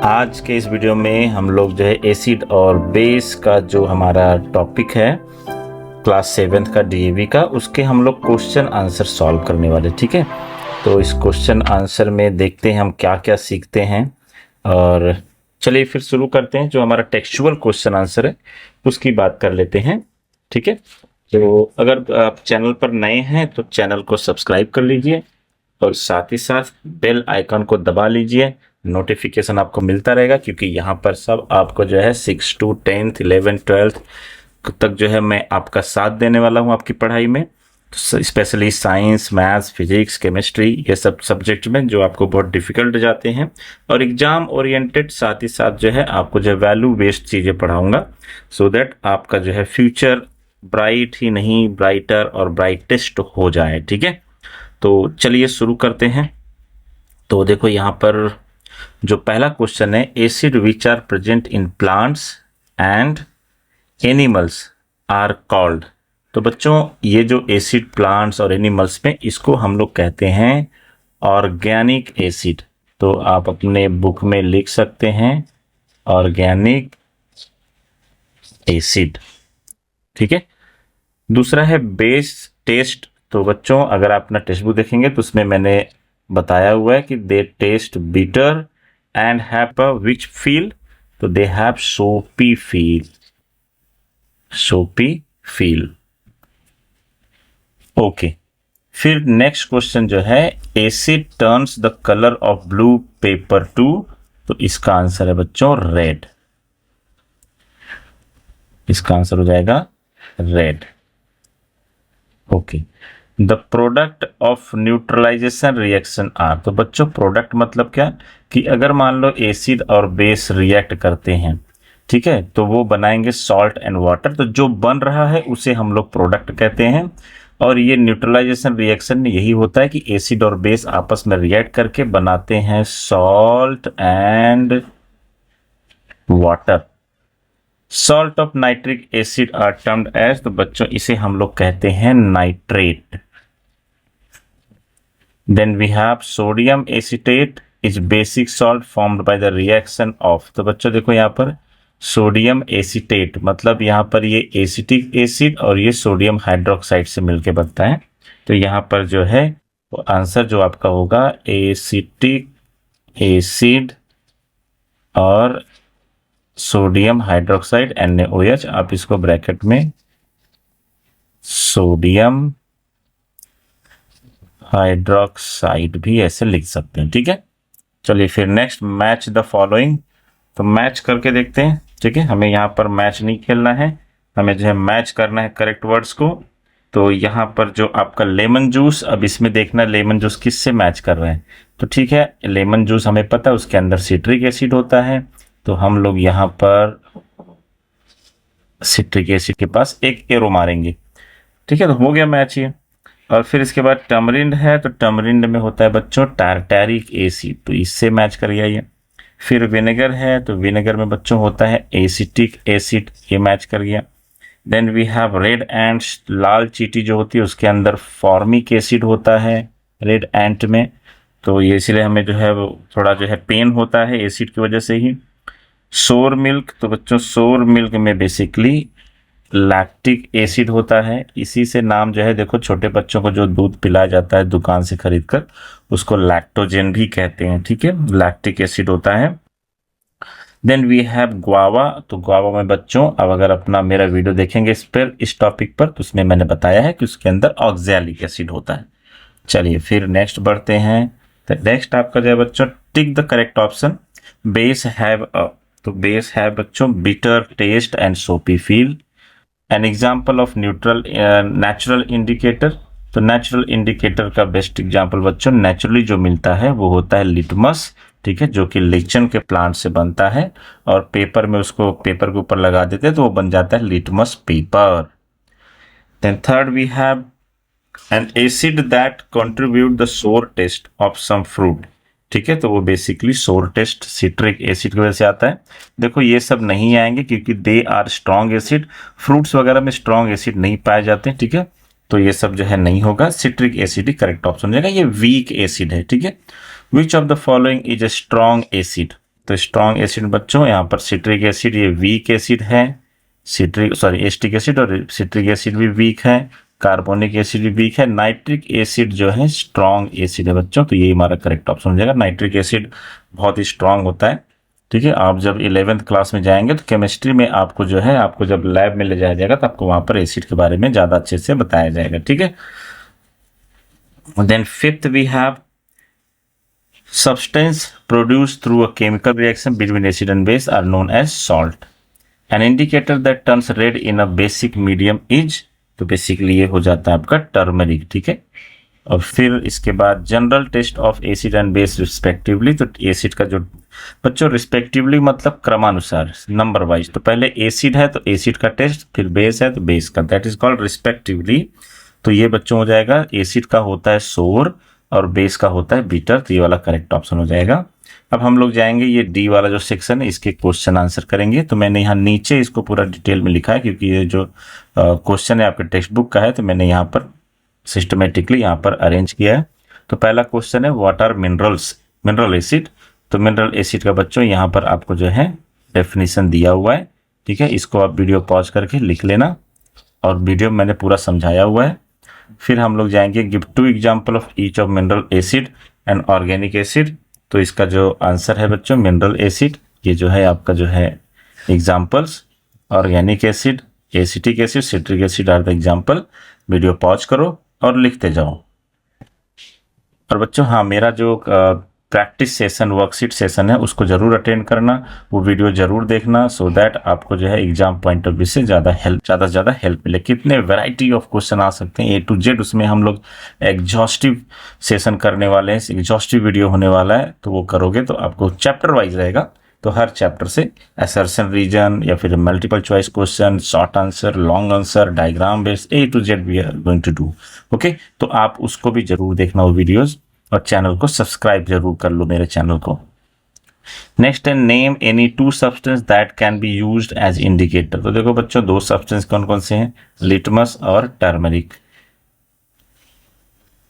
आज के इस वीडियो में हम लोग जो है एसिड और बेस का जो हमारा टॉपिक है क्लास 7th का डीएवी का, उसके हम लोग क्वेश्चन आंसर सॉल्व करने वाले। ठीक है, तो इस क्वेश्चन आंसर में देखते हैं हम क्या क्या सीखते हैं। और चलिए फिर शुरू करते हैं। जो हमारा टेक्सचुअल क्वेश्चन आंसर है उसकी बात कर लेते हैं। ठीक है, तो अगर आप चैनल पर नए हैं तो चैनल को सब्सक्राइब कर लीजिए और साथ ही साथ बेल आइकन को दबा लीजिए। नोटिफिकेशन आपको मिलता रहेगा, क्योंकि यहाँ पर सब आपको जो है 6 to 10th 11th 12th तक जो है मैं आपका साथ देने वाला हूँ आपकी पढ़ाई में। तो specially science, maths, physics, chemistry, ये सब सब्जेक्ट में जो आपको बहुत डिफिकल्ट जाते हैं, और एग्जाम ओरिएंटेड साथ ही साथ जो है आपको जो है वैल्यू बेस्ड चीज़ें पढ़ाऊंगा, सो दैट आपका जो है फ्यूचर ब्राइट ही नहीं ब्राइटर और ब्राइटेस्ट हो जाए। ठीक है, तो चलिए शुरू करते हैं। तो देखो यहाँ पर जो पहला क्वेश्चन है, acid which are present in plants and animals are called. तो बच्चों ये जो एसिड प्लांट्स और एनिमल्स में, इसको हम लोग कहते हैं ऑर्गेनिक एसिड। तो आप अपने बुक में लिख सकते हैं ऑर्गेनिक एसिड। ठीक है, दूसरा है बेस टेस्ट। तो बच्चों अगर आप अपना टेक्स्ट बुक देखेंगे तो उसमें मैंने बताया हुआ है कि they taste bitter and have a which feel. तो they have soapy feel, soapy feel. Okay, फिर नेक्स्ट क्वेश्चन जो है, acid turns the colour of blue paper to. तो इसका आंसर है बच्चों रेड। इसका आंसर हो जाएगा red. Okay, the product of neutralisation reaction are. तो बच्चों प्रोडक्ट मतलब क्या, कि अगर मान लो एसिड और बेस रिएक्ट करते हैं, ठीक है, तो वो बनाएंगे सॉल्ट एंड वाटर। तो जो बन रहा है उसे हम लोग प्रोडक्ट कहते हैं। और ये न्यूट्रलाइजेशन रिएक्शन में यही होता है कि एसिड और बेस आपस में रिएक्ट करके बनाते हैं salt and water. Salt of nitric acid are termed as. तो बच्चों इसे हम लोग कहते हैं nitrate. Then we have sodium acetate is basic salt formed by the reaction of. तो बच्चों देखो यहाँ पर सोडियम एसीटेट मतलब यहाँ पर ये एसिटिक एसिड और ये सोडियम हाइड्रोक्साइड से मिलके बनता है। तो यहाँ पर जो है तो आंसर जो आपका होगा एसिटिक एसिड और सोडियम हाइड्रोक्साइड NaOH। आप इसको ब्रैकेट में सोडियम हाइड्रोक्साइड भी ऐसे लिख सकते हैं। ठीक है, चलिए फिर नेक्स्ट, मैच द फॉलोइंग। तो मैच करके देखते हैं। ठीक है, हमें यहाँ पर मैच नहीं खेलना है, हमें जो है मैच करना है करेक्ट वर्ड्स को। तो यहाँ पर जो आपका लेमन जूस, अब इसमें देखना लेमन जूस किससे मैच कर रहे हैं। तो ठीक है, लेमन जूस हमें पता है उसके अंदर सिट्रिक एसिड होता है, तो हम लोग यहाँ पर सिट्रिक एसिड के पास एक एरो मारेंगे। ठीक है, तो हो गया मैच ये। और फिर इसके बाद टमरिंड है, तो टमरिंड में होता है बच्चों टारटैरिक एसिड, तो इससे मैच कर गया ये। फिर विनेगर है, तो विनेगर में बच्चों होता है एसिटिक एसिड, ये मैच कर गया। Then we have red ant, लाल चींटी जो होती है उसके अंदर फॉर्मिक एसिड होता है रेड एंट में, तो ये इसलिए हमें जो है वो थोड़ा जो है पेन होता है एसिड की वजह से ही। सोर मिल्क, तो बच्चों सोर मिल्क में बेसिकली लैक्टिक एसिड होता है, इसी से नाम जो है देखो छोटे बच्चों को जो दूध पिलाया जाता है दुकान से खरीद कर, उसको लैक्टोजेन भी कहते हैं। ठीक है, लैक्टिक एसिड होता है। Then we have guava. तो ग्वावा में बच्चों अब अगर अपना मेरा वीडियो देखेंगे इस टॉपिक पर, तो उसमें मैंने बताया है कि उसके अंदर ऑक्सैलिक एसिड होता है। चलिए फिर नेक्स्ट बढ़ते हैं। तो नेक्स्ट आपका जो है बच्चों, tick the correct option. Base have a. तो बेस है बच्चों बिटर टेस्ट एंड सोपी feel. An example of natural indicator. तो नेचुरल इंडिकेटर का बेस्ट एग्जाम्पल बच्चों नेचुरली जो मिलता है वो होता है लिटमस। ठीक है, जो कि लिचन के प्लांट से बनता है, और पेपर में उसको पेपर के ऊपर लगा देते हैं तो वो बन जाता है litmus paper. Then third we have an acid that contribute the sour taste of some fruit. ठीक है, तो वो बेसिकली सोर टेस्ट सिट्रिक एसिड की वजह से आता है। देखो ये सब नहीं आएंगे क्योंकि they are strong acid, fruits वगैरह में स्ट्रॉन्ग एसिड नहीं पाए जाते हैं। ठीक है, तो ये सब जो है नहीं होगा, सिट्रिक एसिड ही करेक्ट ऑप्शन हो जाएगा। ये वीक एसिड है। ठीक है, which of the following is a strong acid. तो स्ट्रॉन्ग एसिड बच्चों यहाँ पर सिट्रिक एसिड, ये वीक एसिड है, एस्टिक एसिड और सिट्रिक एसिड भी वीक है, कार्बोनिक एसिड भी वीक है, नाइट्रिक एसिड जो है स्ट्रॉन्ग एसिड है बच्चों। तो ये हमारा करेक्ट ऑप्शन हो जाएगा। नाइट्रिक एसिड बहुत ही स्ट्रांग होता है, ठीक है। आप जब 11th क्लास में जाएंगे तो केमिस्ट्री में आपको जो है, आपको जब लैब में ले जाया जाएगा तो आपको वहां पर एसिड के बारे में ज्यादा अच्छे से बताया जाएगा, ठीक है। Then fifth we have substance produced through a chemical reaction between acid and base are known as salt. An indicator that turns red in a basic medium is, तो बेसिकली ये हो जाता है आपका टर्मरिक, ठीक है। और फिर इसके बाद general test of acid and base respectively, तो एसिड का जो बच्चों रिस्पेक्टिवली मतलब क्रमानुसार नंबर वाइज, तो पहले एसिड है तो एसिड का टेस्ट, फिर बेस है तो बेस का, दैट इज कॉल्ड रिस्पेक्टिवली। तो ये बच्चों हो जाएगा, एसिड का होता है सोर और बेस का होता है बीटर, तो ये वाला करेक्ट ऑप्शन हो जाएगा। अब हम लोग जाएंगे ये डी वाला जो सेक्शन है, इसके क्वेश्चन आंसर करेंगे। तो मैंने यहाँ नीचे इसको पूरा डिटेल में लिखा है क्योंकि ये जो क्वेश्चन है आपके टेक्स्ट बुक का है, तो मैंने यहाँ पर सिस्टमेटिकली यहाँ पर अरेंज किया है। तो पहला क्वेश्चन है what are minerals, mineral acid. तो मिनरल एसिड का बच्चों यहाँ पर आपको जो है डेफिनेशन दिया हुआ है, ठीक है। इसको आप वीडियो पॉज करके लिख लेना, और वीडियो मैंने पूरा समझाया हुआ है। फिर हम लोग जाएंगे give 2 example of each of mineral acid and organic acid. तो इसका जो आंसर है बच्चों मिनरल एसिड, ये जो है आपका जो है examples, organic acid, acetic acid, citric acid are the example. Video pause करो और लिखते जाओ। और बच्चों हाँ, मेरा जो प्रैक्टिस सेशन, वर्कशीट सेशन है, उसको जरूर अटेंड करना, वो वीडियो जरूर देखना, सो दैट आपको जो है एग्जाम पॉइंट ऑफ व्यू से ज़्यादा से ज़्यादा हेल्प मिले। कितने वैरायटी ऑफ क्वेश्चन आ सकते हैं A to Z, उसमें हम लोग एग्जॉस्टिव सेशन करने वाले हैं, एग्जॉस्टिव वीडियो होने वाला है। तो वो करोगे तो आपको चैप्टर वाइज रहेगा, तो हर चैप्टर से असर्शन रीजन या फिर multiple choice question, short answer, long answer, diagram based A to Z we are going to do, okay. तो आप उसको भी जरूर देखना वो वीडियोज़, और चैनल को सब्सक्राइब जरूर कर लो मेरे चैनल को। नेक्स्ट है name any 2 substance that can be used as indicator. तो देखो बच्चों 2 सब्सटेंस कौन कौन से हैं, लिटमस और turmeric.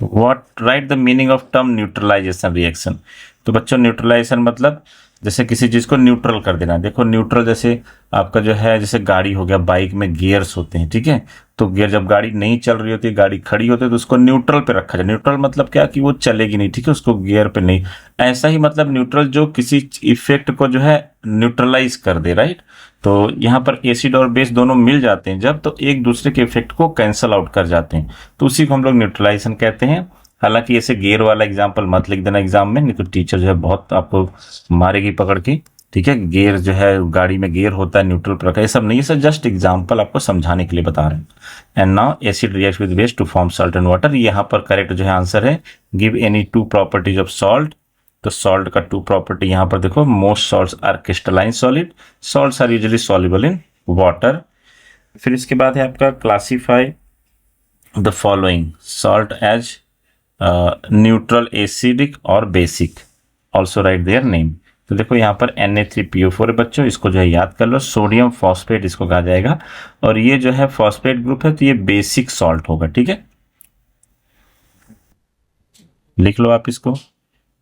What write the meaning of term neutralisation reaction. तो बच्चों न्यूट्रलाइजेशन मतलब जैसे किसी चीज को न्यूट्रल कर देना। देखो न्यूट्रल जैसे आपका जो है, जैसे गाड़ी हो गया, बाइक में गियर्स होते हैं, ठीक है। तो गियर जब गाड़ी नहीं चल रही होती, गाड़ी खड़ी होती है, तो उसको न्यूट्रल पे रखा जाए। न्यूट्रल मतलब क्या कि वो चलेगी नहीं, ठीक है, उसको गियर पे नहीं। ऐसा ही मतलब न्यूट्रल जो किसी इफेक्ट को जो है न्यूट्रलाइज कर दे, राइट। तो यहाँ पर एसिड और बेस दोनों मिल जाते हैं जब, तो एक दूसरे के इफेक्ट को कैंसल आउट कर जाते हैं, तो उसी को हम लोग न्यूट्रलाइजेशन कहते हैं। हालांकि ऐसे गियर वाला एग्जाम्पल मत लिख देना एग्जाम में, नहीं तो टीचर जो है बहुत आपको मारेगी पकड़ के, ठीक है। गियर जो है, गाड़ी में गियर होता है न्यूट्रल पर रखा, ये सब नहीं है, सर जस्ट एग्जाम्पल आपको समझाने के लिए बता रहे हैं। And now acid react with base to form salt and water. यहाँ पर करेक्ट जो है आंसर है give any 2 properties of salt. तो सॉल्ट का 2 प्रॉपर्टी यहाँ पर देखो, most salts are crystalline solid, salts are usually soluble in water. फिर इसके बाद है आपका classify the following salt as neutral, acidic और basic, also write their name. तो देखो यहाँ पर Na3PO4 है बच्चों, इसको जो है याद कर लो, सोडियम फॉस्फेट इसको कहा जाएगा, और ये जो है फॉस्फेट ग्रुप है, तो ये बेसिक सॉल्ट होगा, ठीक है, लिख लो आप इसको।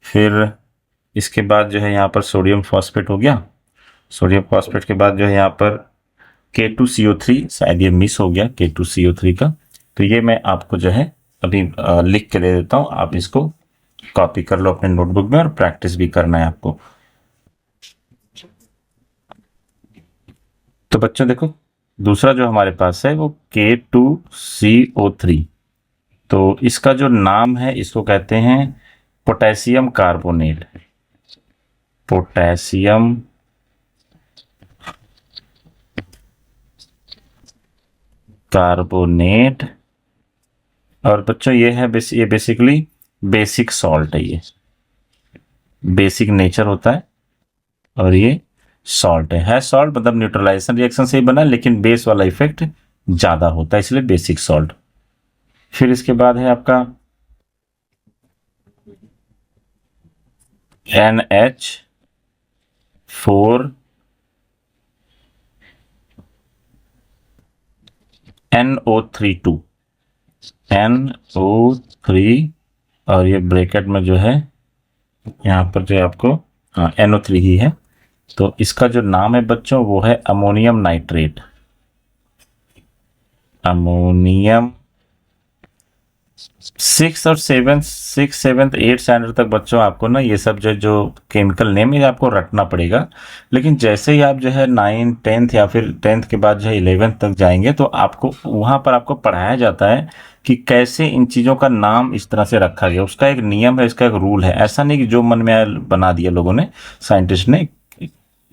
फिर इसके बाद जो है यहाँ पर सोडियम फॉस्फेट हो गया, सोडियम फॉस्फेट के बाद जो है यहाँ पर K2CO3, शायद ये मिस हो गया K2CO3 का, तो ये मैं आपको जो है अभी लिख के दे देता हूं, आप इसको कॉपी कर लो अपने नोटबुक में, और प्रैक्टिस भी करना है आपको। तो बच्चों देखो दूसरा जो हमारे पास है वो K2CO3, तो इसका जो नाम है इसको कहते हैं पोटेशियम कार्बोनेट, पोटेशियम कार्बोनेट। और बच्चों ये है ये बेसिकली बेसिक सॉल्ट है, ये बेसिक नेचर होता है, और ये सॉल्ट है सॉल्ट मतलब न्यूट्रलाइजेशन रिएक्शन से ही बना, लेकिन बेस वाला इफेक्ट ज्यादा होता है, इसलिए बेसिक सॉल्ट। फिर इसके बाद है आपका NH4 NO32, NO3, और ये ब्रैकेट में जो है यहाँ पर जो है आपको NO3 ही है, तो इसका जो नाम है बच्चों वो है ammonium nitrate. Ammonium 6th 7th 8th standard तक बच्चों आपको ना ये सब जो केमिकल नेम है आपको रटना पड़ेगा। लेकिन जैसे ही आप जो है 9th 10th या फिर 10th के बाद जो है 11th तक जाएंगे तो आपको वहां पर आपको पढ़ाया जाता है कि कैसे इन चीज़ों का नाम इस तरह से रखा गया। उसका एक नियम है, इसका एक रूल है। ऐसा नहीं कि जो मन में आया बना दिया लोगों ने, साइंटिस्ट ने।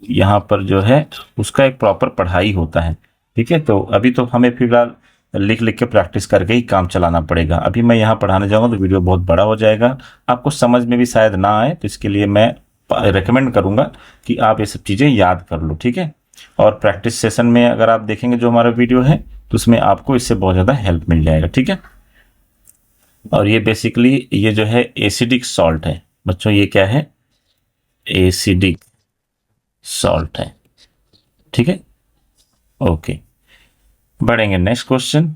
यहाँ पर जो है उसका एक प्रॉपर पढ़ाई होता है। ठीक है, तो अभी तो हमें फिलहाल लिख लिख के प्रैक्टिस करके ही काम चलाना पड़ेगा। अभी मैं यहाँ पढ़ाने जाऊँगा तो वीडियो बहुत बड़ा हो जाएगा, आपको समझ में भी शायद ना आए। तो इसके लिए मैं रेकमेंड करूँगा कि आप ये सब चीज़ें याद कर लो। ठीक है, और प्रैक्टिस सेशन में अगर आप देखेंगे जो हमारा वीडियो है तो उसमें आपको इससे बहुत ज़्यादा हेल्प मिल जाएगा। ठीक है, और ये बेसिकली ये जो है एसिडिक सॉल्ट है बच्चों। ये क्या है? एसिडिक सॉल्ट है। ठीक है, ओके, बढ़ेंगे नेक्स्ट क्वेश्चन।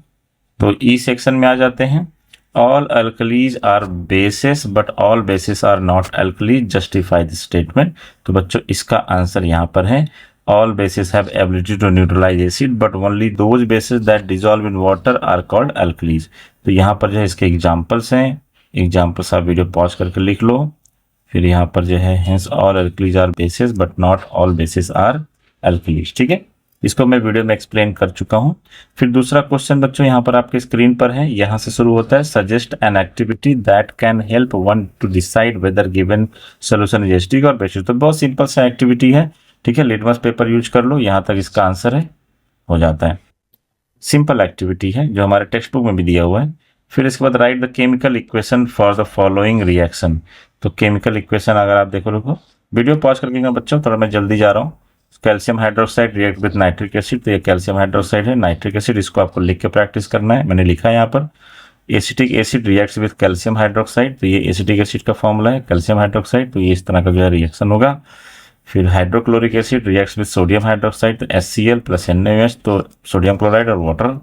तो ई सेक्शन में आ जाते हैं। All alkalis are bases but all bases are not alkalis, justify this statement. तो बच्चों इसका आंसर यहाँ पर है all bases have ability to neutralise acid but only those bases that dissolve in water are called alkalis. तो यहाँ पर जो है इसके एग्जाम्पल्स हैं। एग्जाम्पल्स आप वीडियो पॉज करके लिख लो। फिर यहाँ पर जो है hence all alkalis are bases but not all bases are alkalis. ठीक है, इसको मैं वीडियो में एक्सप्लेन कर चुका हूं। फिर दूसरा क्वेश्चन बच्चों यहाँ पर आपके स्क्रीन पर है, यहां से शुरू होता है। Suggest an activity that can help one two decide whether given solution is acidic और बेसिक। तो बहुत सिंपल सा एक्टिविटी है। ठीक है, लिटमस पेपर यूज कर लो, यहां तक इसका आंसर है, हो जाता है। सिंपल एक्टिविटी है जो हमारे टेक्स्ट बुक में भी दिया हुआ है। फिर इसके बाद right the chemical equation for the following reaction. तो केमिकल इक्वेशन अगर आप देखो, रुको वीडियो पॉज करके बच्चों, थोड़ा मैं जल्दी जा रहा हूँ। Calcium hydroxide react with nitric acid. तो ये कैल्शियम हाइड्रोक्साइड है, नाइट्रिक एसिड, इसको आपको लिख के प्रैक्टिस करना है। मैंने लिखा है यहाँ पर। Acetic acid reacts with calcium hydroxide. तो ये एसिटिक एसिड का फॉर्मूला है कैल्शियम हाइड्रोक्साइड। तो ये इस तरह का जो है रिएक्शन होगा। फिर hydrochloric acid reacts with sodium hydroxide. तो HCl प्लस NaOH, तो सोडियम क्लोराइड और water.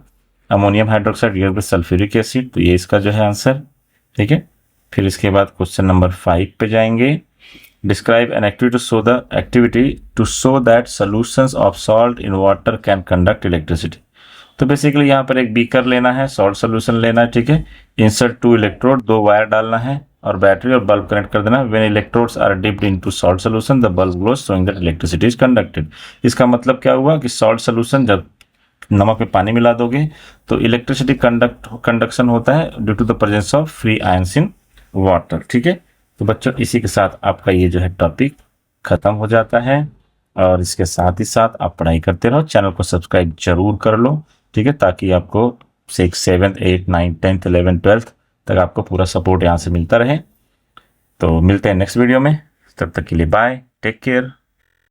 Ammonium hydroxide react with sulphuric acid. तो ये इसका जो है आंसर। ठीक है, फिर इसके बाद क्वेश्चन नंबर 5 पे जाएंगे। Describe an activity to show that solutions of salt in water can conduct electricity। तो बेसिकली यहाँ पर एक बीकर लेना है, सॉल्ट सोल्यूशन लेना है। ठीक है, इंसर्ट 2 इलेक्ट्रोड, 2 वायर डालना है और बैटरी और बल्ब कनेक्ट कर देना। When electrodes are dipped into salt solution the bulb glows showing that electricity is conducted. इसका मतलब क्या हुआ कि सॉल्ट सोल्यूशन जब नमक में पानी मिला दोगे तो इलेक्ट्रिसिटी कंडक्शन होता है due to the presence of free ions in water. ठीक है, तो बच्चों इसी के साथ आपका ये जो है टॉपिक खत्म हो जाता है। और इसके साथ ही साथ आप पढ़ाई करते रहो, चैनल को सब्सक्राइब जरूर कर लो। ठीक है, ताकि आपको 6th 7th 8th 9th 10th 11th 12th तक आपको पूरा सपोर्ट यहाँ से मिलता रहे। तो मिलते हैं नेक्स्ट वीडियो में, तब तक के लिए बाय, टेक केयर।